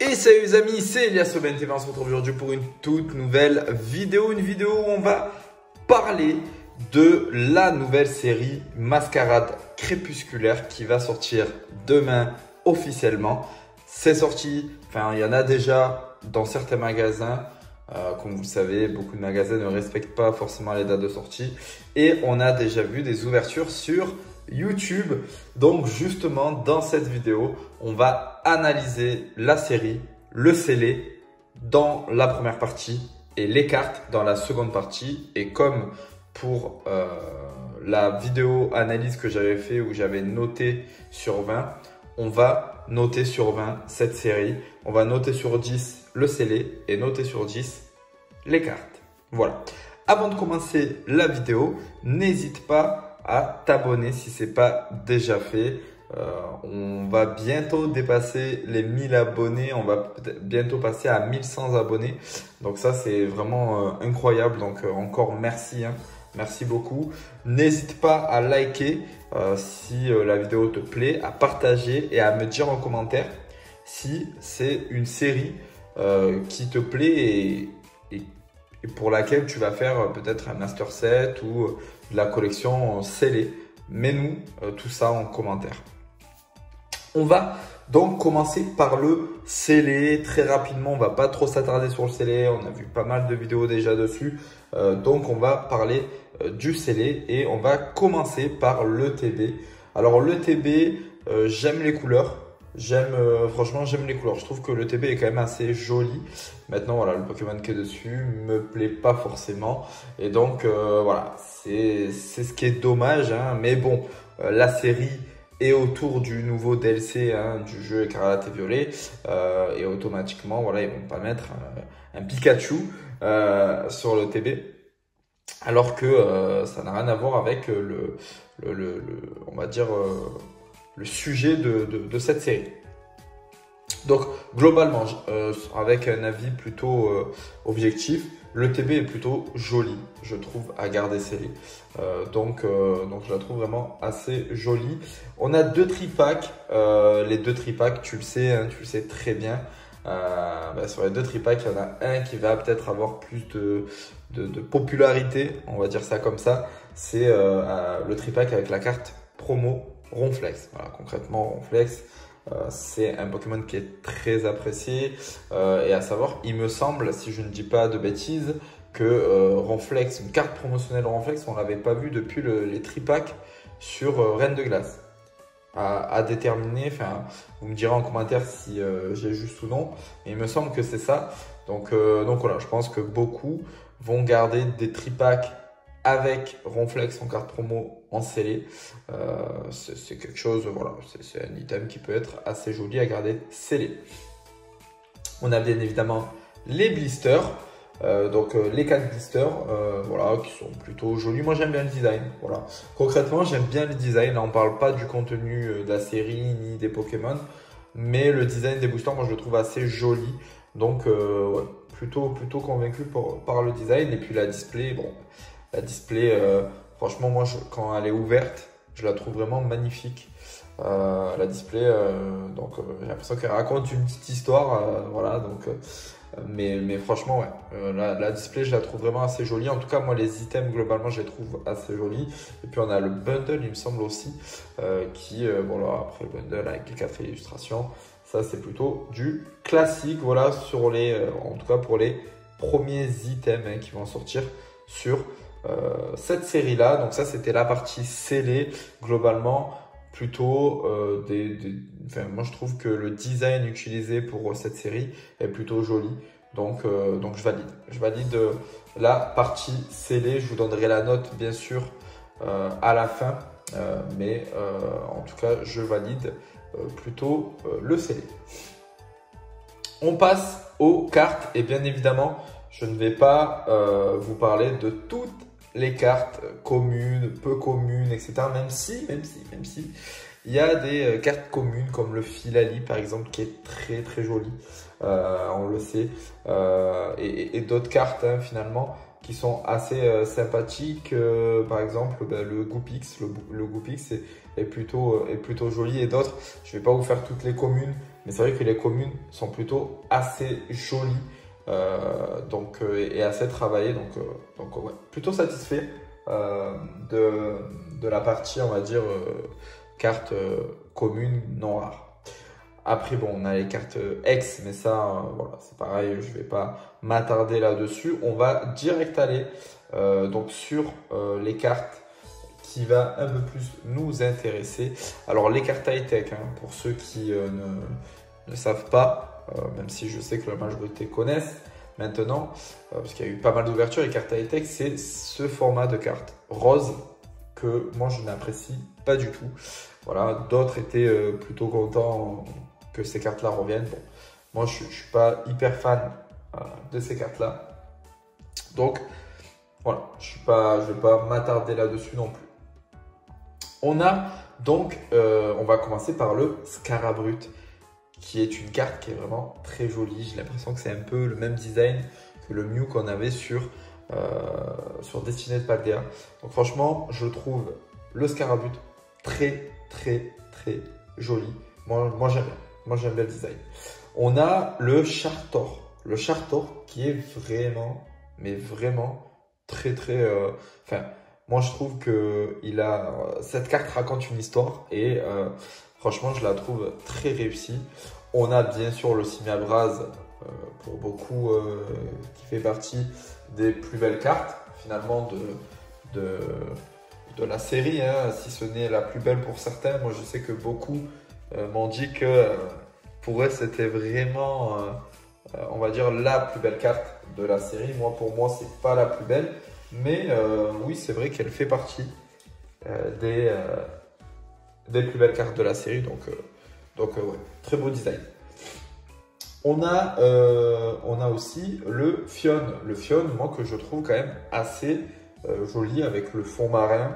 Et salut les amis, c'est Elias Aubin TV, on se retrouve aujourd'hui pour une toute nouvelle vidéo. Une vidéo où on va parler de la nouvelle série Mascarade Crépusculaire qui va sortir demain officiellement. C'est sorti, enfin il y en a déjà dans certains magasins. Comme vous le savez, beaucoup de magasins ne respectent pas forcément les dates de sortie. Et on a déjà vu des ouvertures sur YouTube. Donc justement, dans cette vidéo, on va analyser la série, le scellé dans la première partie et les cartes dans la seconde partie. Et comme pour la vidéo analyse que j'avais fait où j'avais noté sur 20, on va noter sur 20 cette série. On va noter sur 10 le scellé et noter sur 10 les cartes. Voilà. Avant de commencer la vidéo, n'hésite pas à t'abonner si ce n'est pas déjà fait. On va bientôt dépasser les 1000 abonnés. On va bientôt passer à 1100 abonnés. Donc ça, c'est vraiment incroyable. Donc encore merci. Merci beaucoup. N'hésite pas à liker si la vidéo te plaît, à partager et à me dire en commentaire si c'est une série qui te plaît et pour laquelle tu vas faire peut-être un master set ou de la collection scellée. Mets-nous tout ça en commentaire. On va donc commencer par le scellé très rapidement. On va pas trop s'attarder sur le scellé. On a vu pas mal de vidéos déjà dessus. Donc on va parler du scellé et on va commencer par le TB. Alors le TB, j'aime les couleurs. Franchement, j'aime les couleurs. Je trouve que le TB est quand même assez joli. Maintenant, voilà, le Pokémon qui est dessus me plaît pas forcément. Et donc, voilà, c'est ce qui est dommage. Mais bon, la série est autour du nouveau DLC du jeu Écarlate et Violet. Et automatiquement, voilà, ils vont pas mettre un Pikachu sur le TB. Alors que ça n'a rien à voir avec on va dire, le sujet de cette série. Donc globalement, avec un avis plutôt objectif, le TB est plutôt joli, je trouve, à garder scellé. Donc je la trouve vraiment assez jolie. On a deux tripacks. Les deux tripacks, tu le sais très bien. Sur les deux tripacks, il y en a un qui va peut-être avoir plus de popularité, on va dire ça comme ça. C'est le tripack avec la carte promo Ronflex. Voilà, concrètement, Ronflex, c'est un Pokémon qui est très apprécié. Et à savoir, il me semble, si je ne dis pas de bêtises, que Ronflex, une carte promotionnelle Ronflex, on ne l'avait pas vu depuis les tripacks sur Reine de Glace. À déterminer, enfin, vous me direz en commentaire si j'ai juste ou non, mais il me semble que c'est ça. Donc voilà, je pense que beaucoup vont garder des tripacks avec Ronflex en carte promo en scellé. C'est quelque chose, voilà, c'est un item qui peut être assez joli à garder scellé. On a bien évidemment les blisters. Les 4 blisters voilà, qui sont plutôt jolis. Moi j'aime bien le design. Voilà. Concrètement, j'aime bien le design. Là, on ne parle pas du contenu de la série ni des Pokémon, mais le design des boosters, moi je le trouve assez joli. Donc ouais, plutôt convaincu par le design. Et puis la display, bon, la display, franchement, moi quand elle est ouverte, je la trouve vraiment magnifique. La display, j'ai l'impression qu'elle raconte une petite histoire. Voilà, donc. Mais franchement, ouais, la display, je la trouve vraiment assez jolie. En tout cas, moi, les items, globalement, je les trouve assez jolis. Et puis, on a le bundle, il me semble aussi, bon, là, après le bundle avec les 4 illustrations, ça, c'est plutôt du classique, voilà, en tout cas, pour les premiers items qui vont sortir sur cette série-là. Donc, ça, c'était la partie scellée, globalement. Plutôt moi je trouve que le design utilisé pour cette série est plutôt joli, donc je valide la partie scellée. Je vous donnerai la note bien sûr à la fin, mais en tout cas je valide plutôt le scellé. On passe aux cartes et bien évidemment je ne vais pas vous parler de toutes les cartes communes, peu communes, etc. Même si, il y a des cartes communes comme le Filali par exemple qui est très joli, on le sait, et d'autres cartes finalement qui sont assez sympathiques. Par exemple, le Goupix, le Goupix est plutôt joli, et d'autres. Je ne vais pas vous faire toutes les communes, Mais c'est vrai que les communes sont plutôt assez jolies et assez travaillées. Donc ouais, plutôt satisfait de la partie, on va dire, carte commune non rare. Après, bon, on a les cartes X, mais ça, voilà, c'est pareil, je vais pas m'attarder là-dessus. On va direct aller donc sur les cartes qui va un peu plus nous intéresser. Alors, les cartes high-tech, hein, pour ceux qui ne savent pas, même si je sais que la majorité connaissent maintenant, parce qu'il y a eu pas mal d'ouvertures, les cartes high-tech, c'est ce format de carte rose que moi, je n'apprécie pas du tout. Voilà, d'autres étaient plutôt contents que ces cartes-là reviennent. Bon, moi, je ne suis pas hyper fan de ces cartes-là. Donc, voilà, je ne vais pas m'attarder là-dessus non plus. On a donc, on va commencer par le Scarabrut, qui est une carte qui est vraiment très jolie. J'ai l'impression que c'est un peu le même design que le Mew qu'on avait sur Destiné de Paldea. Donc franchement, je trouve le Scarabrut très joli. Moi j'aime bien. Moi j'aime bien le design. On a le Chartor. Le Chartor qui est vraiment, mais vraiment très enfin, moi je trouve que cette carte raconte une histoire et franchement je la trouve très réussie. On a bien sûr le Simiabras pour beaucoup qui fait partie des plus belles cartes finalement de la série, hein, si ce n'est la plus belle pour certains. Moi je sais que beaucoup m'ont dit que pour eux c'était vraiment on va dire la plus belle carte de la série. Moi pour moi c'est pas la plus belle, mais oui c'est vrai qu'elle fait partie des plus belles cartes de la série, donc ouais, très beau design. On a aussi le Phione. Le Phione, moi que je trouve quand même assez joli avec le fond marin.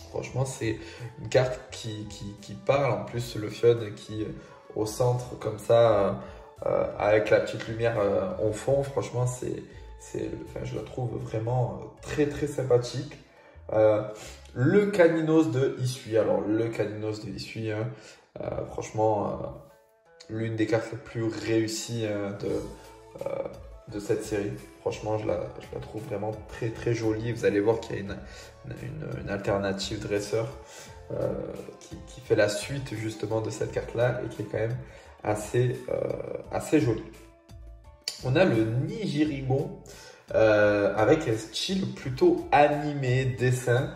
Franchement, c'est une carte qui parle. En plus, le Phione qui au centre comme ça, avec la petite lumière en fond. Franchement, enfin, je la trouve vraiment très sympathique. Le Caninos de Issui. Alors, le Caninos de Issui, hein, franchement, l'une des cartes les plus réussies de cette série. Franchement, je la trouve vraiment très jolie. Vous allez voir qu'il y a une alternative dresseur qui fait la suite justement de cette carte-là et qui est quand même assez jolie. On a le Nigirigon avec un style plutôt animé, dessin,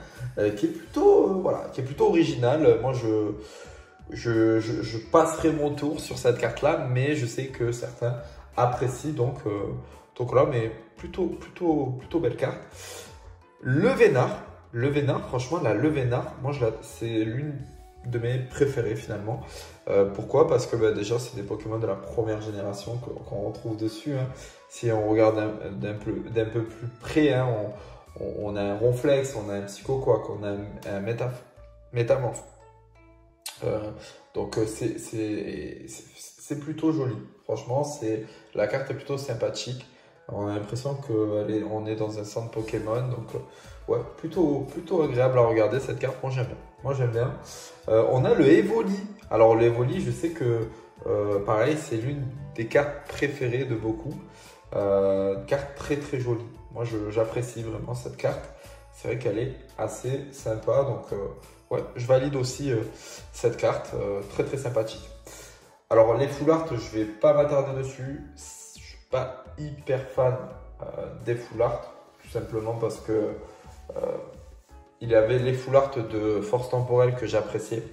qui est plutôt original. Moi, je passerai mon tour sur cette carte-là, mais je sais que certains apprécient, donc là, mais plutôt belle carte. Le Vénard, franchement, la Le Vénard, moi, c'est l'une de mes préférées finalement. Pourquoi? Parce que déjà, c'est des Pokémon de la première génération qu'on retrouve dessus, hein. Si on regarde d'un peu plus près, hein, on a un Ronflex, on a un Psychoquack, on a un Métamorph. Donc c'est plutôt joli. Franchement, la carte est plutôt sympathique. On a l'impression qu'on est dans un centre Pokémon. Donc ouais, plutôt agréable à regarder cette carte. Moi j'aime bien. On a le Evoli. Alors le Evoli, je sais que pareil, c'est l'une des cartes préférées de beaucoup. Carte très jolie. Moi j'apprécie vraiment cette carte. C'est vrai qu'elle est assez sympa. Donc ouais, je valide aussi cette carte, très sympathique. Alors les full art, je vais pas m'attarder dessus. Je suis pas hyper fan des full art, tout simplement parce que il y avait les full art de Force Temporelle que j'appréciais.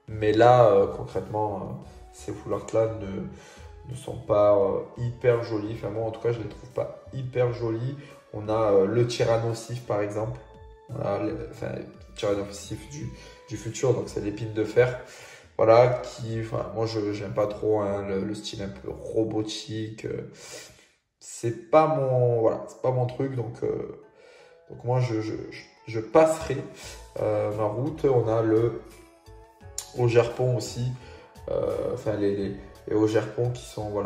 Mais là, concrètement, ces full art là ne sont pas hyper jolis. Enfin moi en tout cas, je les trouve pas hyper jolis. On a le Tyrannosif par exemple. Voilà, Tyrannosif du futur, donc c'est l'épine de fer. Voilà, moi j'aime pas trop, hein, le style un peu robotique. C'est pas mon truc, donc moi je passerai ma route. On a le Augerpon aussi, les Augerpon qui sont bon,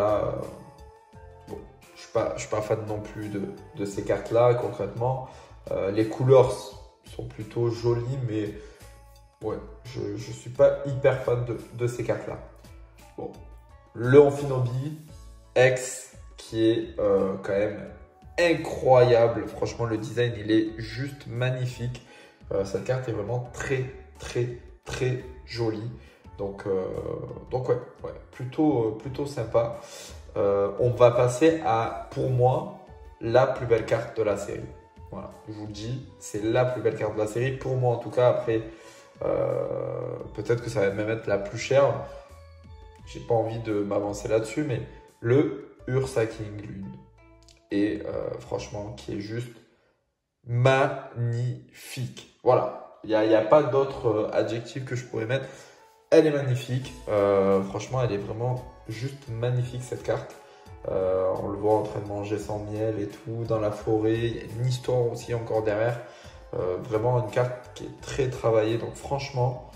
je suis pas fan non plus de ces cartes là concrètement. Les couleurs sont plutôt jolies, mais ouais, je suis pas hyper fan de ces cartes-là. Bon, le Amphinobi X qui est quand même incroyable. Franchement, le design, il est juste magnifique. Cette carte est vraiment très jolie. Donc ouais, plutôt sympa. On va passer à, pour moi, la plus belle carte de la série. Voilà, je vous le dis, c'est la plus belle carte de la série. Pour moi, en tout cas, après, peut-être que ça va même être la plus chère. J'ai pas envie de m'avancer là-dessus, mais le Ursa King Lune. Et franchement, qui est juste magnifique. Voilà, il n'y a pas d'autre adjectif que je pourrais mettre. Elle est magnifique. Franchement, elle est vraiment juste magnifique cette carte. On le voit en train de manger son miel et tout dans la forêt. Il y a une histoire aussi encore derrière. Vraiment une carte qui est très travaillée. Donc franchement,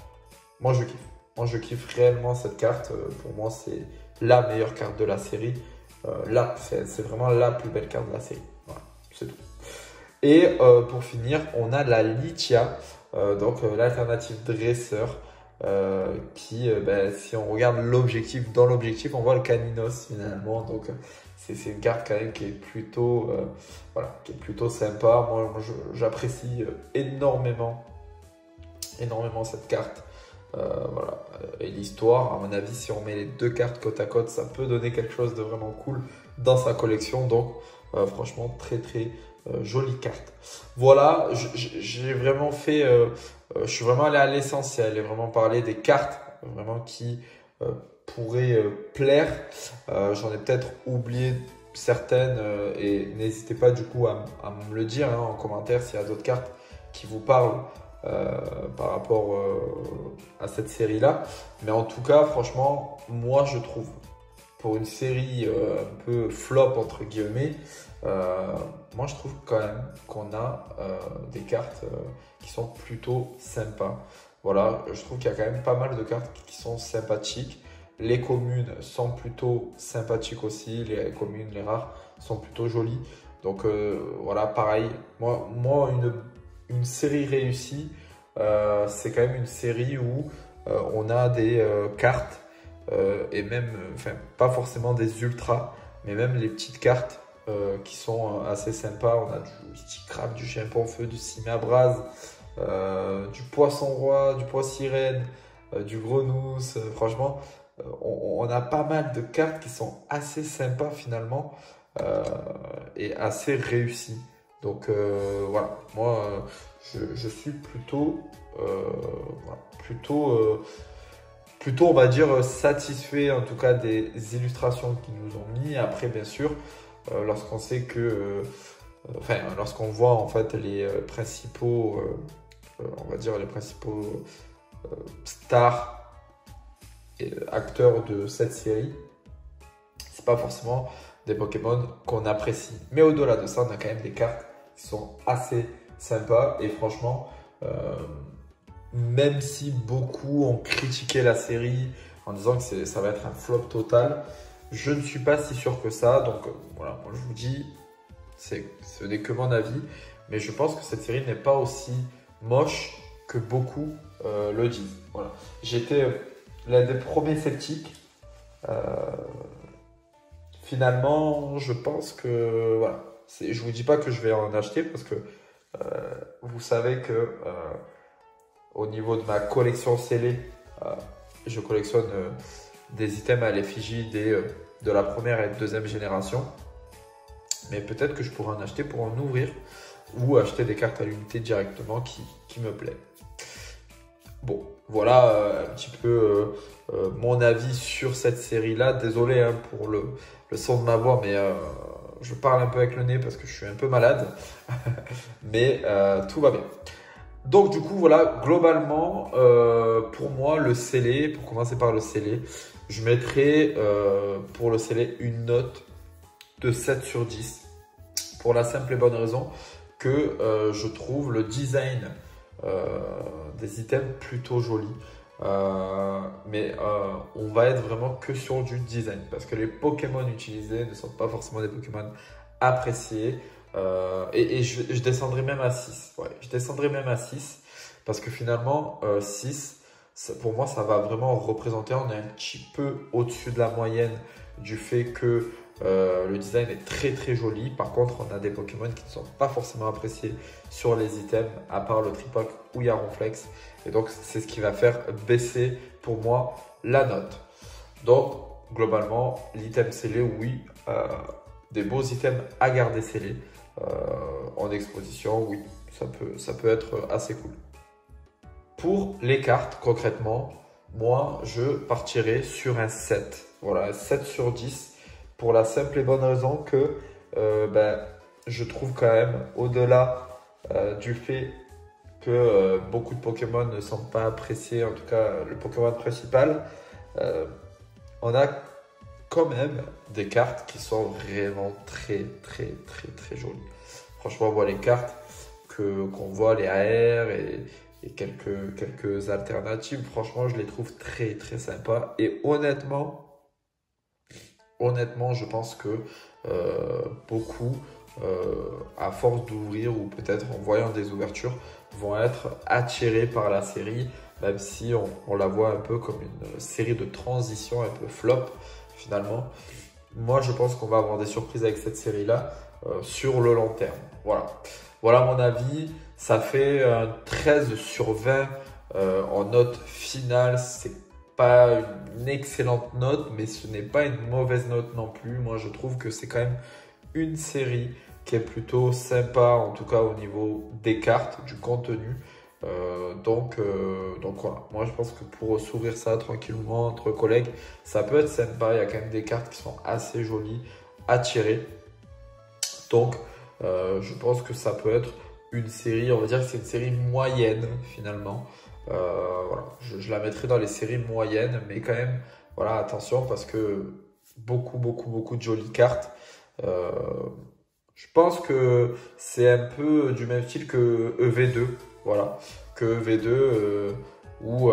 moi je kiffe. Moi je kiffe réellement cette carte. Pour moi, c'est la meilleure carte de la série. Là, c'est vraiment la plus belle carte de la série. Voilà, c'est tout. Et pour finir, on a la Litia, donc l'alternative dresseur, qui, si on regarde l'objectif, dans l'objectif, on voit le Caninos finalement. Donc c'est une carte quand même qui est plutôt, voilà, qui est plutôt sympa. Moi j'apprécie énormément cette carte. Voilà. Et l'histoire, à mon avis, si on met les deux cartes côte à côte, ça peut donner quelque chose de vraiment cool dans sa collection. Donc, franchement, très jolie carte. Voilà, j'ai vraiment fait, je suis vraiment allé à l'essentiel et vraiment parler des cartes vraiment qui pourraient plaire. J'en ai peut-être oublié certaines et n'hésitez pas du coup à me le dire en commentaire s'il y a d'autres cartes qui vous parlent. Par rapport à cette série-là. Mais en tout cas, franchement, moi je trouve, pour une série un peu flop entre guillemets, moi je trouve quand même qu'on a des cartes qui sont plutôt sympas. Voilà, je trouve qu'il y a quand même pas mal de cartes qui sont sympathiques. Les communes sont plutôt sympathiques aussi. Les communes, les rares sont plutôt jolies. Donc voilà, pareil, moi une série réussie, c'est quand même une série où on a des cartes et même, enfin pas forcément des ultras, mais même les petites cartes qui sont assez sympas. On a du Stickrab, du Chien Feu, du Cimabraz, du Poisson Roi, du Poisson Sirène, du Grenousse. Franchement, on a pas mal de cartes qui sont assez sympas finalement et assez réussies. Donc voilà, moi je suis plutôt on va dire satisfait en tout cas des illustrations qu'ils nous ont mis. Après bien sûr, lorsqu'on sait que, lorsqu'on voit en fait les principaux, on va dire les principaux stars et acteurs de cette série, c'est pas forcément des Pokémon qu'on apprécie. Mais au-delà de ça, on a quand même des cartes qui sont assez sympas. Et franchement, même si beaucoup ont critiqué la série en disant que ça va être un flop total, je ne suis pas si sûr que ça. Donc voilà, moi je vous dis, ce n'est que mon avis. Mais je pense que cette série n'est pas aussi moche que beaucoup le disent. Voilà. J'étais l'un des premiers sceptiques. Finalement, je pense que voilà. Je vous dis pas que je vais en acheter parce que vous savez que au niveau de ma collection scellée, je collectionne des items à l'effigie de la première et deuxième génération. Mais peut-être que je pourrais en acheter pour en ouvrir ou acheter des cartes à l'unité directement qui me plaît. Bon, voilà un petit peu mon avis sur cette série-là. Désolé hein, pour le son de ma voix, mais je parle un peu avec le nez parce que je suis un peu malade. Mais tout va bien. Donc du coup, voilà, globalement, pour moi, le scellé, pour commencer par le scellé, je mettrai pour le scellé une note de 7 sur 10. Pour la simple et bonne raison que je trouve le design des items plutôt joli. Mais on va être vraiment que sur du design parce que les Pokémon utilisés ne sont pas forcément des Pokémon appréciés. Et je descendrai même à 6. Ouais, je descendrai même à 6 Parce que finalement, 6, pour moi, ça va vraiment représenter, on est un petit peu au-dessus de la moyenne du fait que le design est très joli. Par contre, on a des Pokémon qui ne sont pas forcément appréciés sur les items, à part le Tripoc où il y a Ronflex. Et donc, c'est ce qui va faire baisser pour moi la note. Donc, globalement, l'item scellé, oui, des beaux items à garder scellés en exposition, oui, ça peut être assez cool. Pour les cartes, concrètement, moi, je partirai sur un 7. Voilà, un 7 sur 10 pour la simple et bonne raison que je trouve quand même, au-delà du fait que beaucoup de Pokémon ne sont pas appréciés, en tout cas le Pokémon principal, on a quand même des cartes qui sont vraiment très jolies. Franchement, on voit les cartes qu'on voit, les AR et quelques alternatives. Franchement, je les trouve très sympas. Et honnêtement, je pense que beaucoup, à force d'ouvrir ou peut-être en voyant des ouvertures, vont être attirés par la série, même si on la voit un peu comme une série de transition, un peu flop finalement. Moi, je pense qu'on va avoir des surprises avec cette série-là sur le long terme. Voilà mon avis. Ça fait un 13 sur 20 en note finale. C'est pas une excellente note, mais ce n'est pas une mauvaise note non plus. Moi, je trouve que c'est quand même une série qui est plutôt sympa, en tout cas au niveau des cartes, du contenu. Donc voilà, moi je pense que pour s'ouvrir ça tranquillement entre collègues, ça peut être sympa. Il y a quand même des cartes qui sont assez jolies à tirer. Donc je pense que ça peut être une série, on va dire que c'est une série moyenne finalement. Voilà, je la mettrai dans les séries moyennes, mais quand même, voilà, attention parce que beaucoup de jolies cartes. Je pense que c'est un peu du même style que EV2, voilà, que EV2 où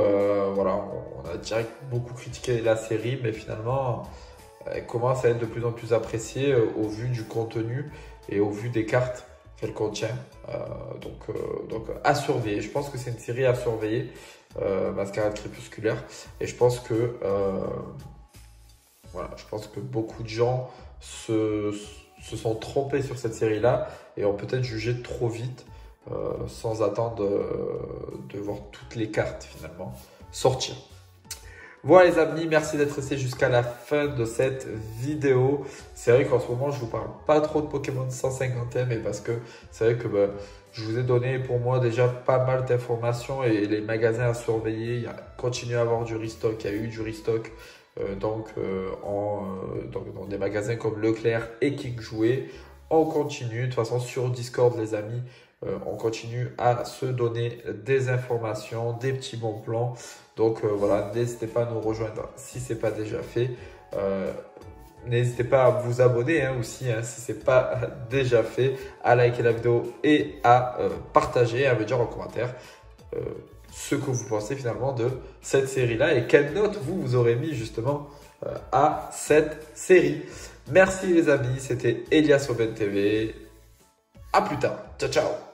voilà, on a direct beaucoup critiqué la série, mais finalement, elle commence à être de plus en plus appréciée au vu du contenu et au vu des cartes qu'elle contient. Donc à surveiller. Je pense que c'est une série à surveiller, Mascarade Crépusculaire, et je pense que voilà, je pense que beaucoup de gens se sont trompés sur cette série-là et ont peut-être jugé trop vite sans attendre de voir toutes les cartes finalement sortir. Voilà les amis, merci d'être restés jusqu'à la fin de cette vidéo. C'est vrai qu'en ce moment, je vous parle pas trop de Pokémon 150e, mais parce que c'est vrai que je vous ai donné pour moi déjà pas mal d'informations et les magasins à surveiller. Il y a continué à avoir du restock, il y a eu du restock donc dans des magasins comme Leclerc et King Jouet. On continue, de toute façon sur Discord les amis, on continue à se donner des informations, des petits bons plans. Donc voilà, n'hésitez pas à nous rejoindre si ce n'est pas déjà fait. N'hésitez pas à vous abonner aussi si ce n'est pas déjà fait, à liker la vidéo et à partager, à me dire en commentaire ce que vous pensez finalement de cette série-là et quelle note vous aurez mis justement à cette série. Merci les amis, c'était Elias Oben TV. À plus tard. Ciao, ciao.